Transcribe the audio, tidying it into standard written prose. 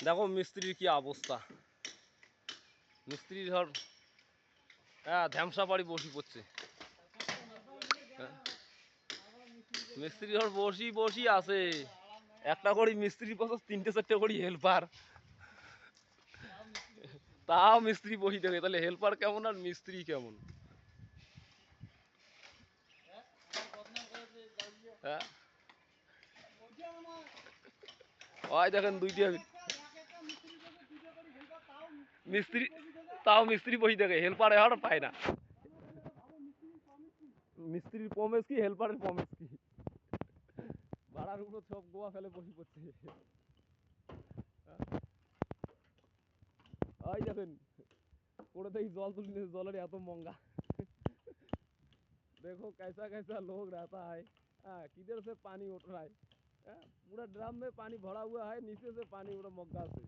দেখো মিস্ত্রির কি অবস্থা। মিস্ত্রি ধর হ্যাঁ ধ্যামসা বাড়ি বসি পড়ছে। হ্যাঁ, মিস্ত্রি ধর বসি বসি আছে, একটা করে মিস্ত্রি বছর 3-4টে করে হেল্পার, তাও মিস্ত্রি বসি থাকে। তাহলে হেল্পার কেমন আর মিস্ত্রি কেমন? হ্যাঁ ওই দেখেন দুইটা মিস্ত্রি, তাও মিস্ত্রি বসি থাকে, হেল্পার আর পায় না। মিস্ত্রির প্রমিস কি, হেল্পারের প্রমিস কি? ভাড়ার উপর সব গোয়া ফেলে বসে পড়ছে। ওই দেখেন করে দেখি জল তুলি নিয়েছে, জলের এত মঙ্গা। देखो कैसा कैसा लोग रहता है। किधर से पानी उठ रहा है। पूरा ड्रम में पानी भरा हुआ है, नीचे से पानी उड़ा मग्गा से।